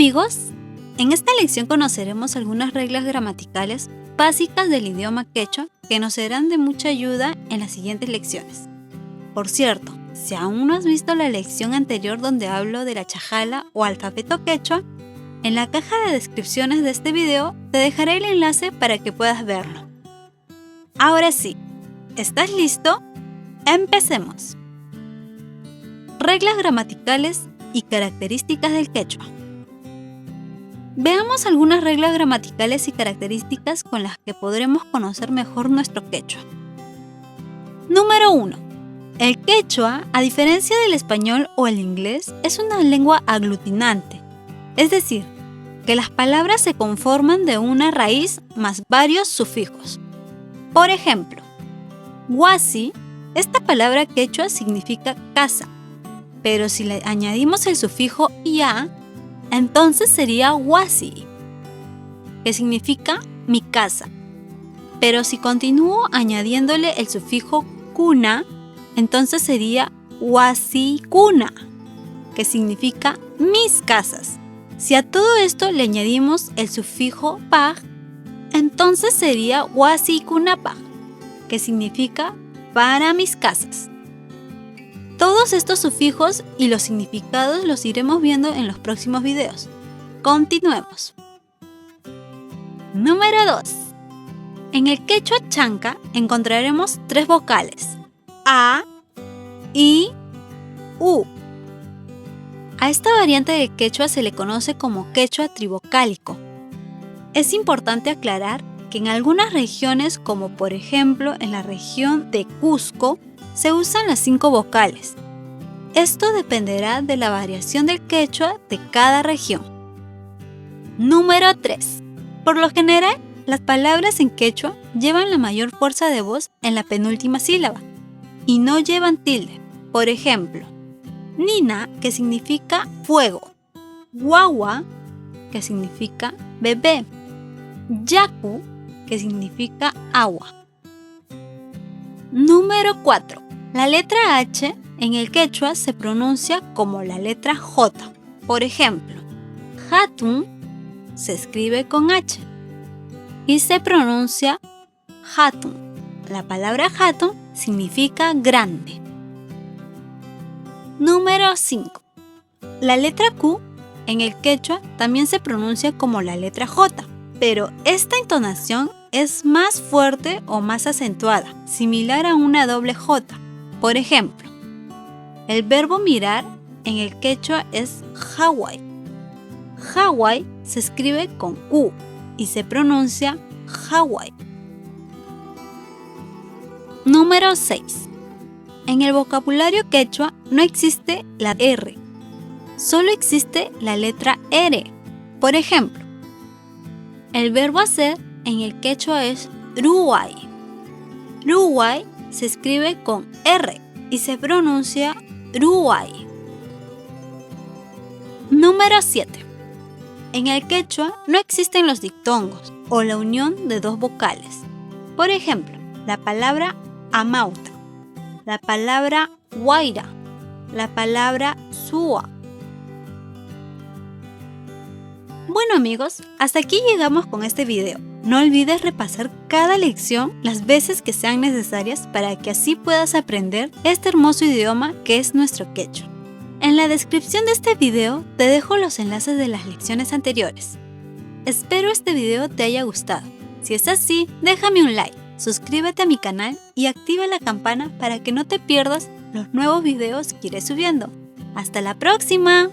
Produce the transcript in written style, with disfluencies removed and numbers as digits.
amigos, en esta lección conoceremos algunas reglas gramaticales básicas del idioma quechua que nos serán de mucha ayuda en las siguientes lecciones. Por cierto, si aún no has visto la lección anterior donde hablo de la chajala o alfabeto quechua, en la caja de descripciones de este video te dejaré el enlace para que puedas verlo. Ahora sí, ¿estás listo? ¡Empecemos! Reglas gramaticales y características del quechua. Veamos algunas reglas gramaticales y características con las que podremos conocer mejor nuestro quechua. Número 1. El quechua, a diferencia del español o el inglés, es una lengua aglutinante, es decir, que las palabras se conforman de una raíz más varios sufijos. Por ejemplo, huasi, esta palabra quechua significa casa, pero si le añadimos el sufijo ya, entonces sería huasi, que significa mi casa. Pero si continúo añadiéndole el sufijo kuna, entonces sería huasikuna, que significa mis casas. Si a todo esto le añadimos el sufijo pag, entonces sería huasikunapag, que significa para mis casas. Todos estos sufijos y los significados los iremos viendo en los próximos videos. Continuemos. Número 2. En el quechua chanca encontraremos 3 vocales: a, i, u. A esta variante de quechua se le conoce como quechua trivocálico. Es importante aclarar que en algunas regiones, como por ejemplo en la región de Cusco, se usan las 5 vocales. Esto dependerá de la variación del quechua de cada región. Número 3. Por lo general, las palabras en quechua llevan la mayor fuerza de voz en la penúltima sílaba y no llevan tilde. Por ejemplo, nina, que significa fuego; guagua, que significa bebé; yacu, que significa agua. Número 4. La letra H en el quechua se pronuncia como la letra J. Por ejemplo, hatun se escribe con H y se pronuncia hatun. La palabra hatun significa grande. Número 5. La letra Q en el quechua también se pronuncia como la letra J, pero esta entonación es más fuerte o más acentuada, similar a una doble J. Por ejemplo, el verbo mirar en el quechua es hawai. Hawai se escribe con U y se pronuncia hawai. Número 6. En el vocabulario quechua no existe la R, solo existe la letra R. Por ejemplo, el verbo hacer en el quechua es ruwai. Ruwai se escribe con R y se pronuncia ruwai. Número 7. En el quechua no existen los diptongos o la unión de 2 vocales. Por ejemplo, la palabra amauta, la palabra guaira, la palabra sua. Bueno amigos, hasta aquí llegamos con este video. No olvides repasar cada lección las veces que sean necesarias para que así puedas aprender este hermoso idioma que es nuestro quechua. En la descripción de este video te dejo los enlaces de las lecciones anteriores. Espero este video te haya gustado. Si es así, déjame un like, suscríbete a mi canal y activa la campana para que no te pierdas los nuevos videos que iré subiendo. ¡Hasta la próxima!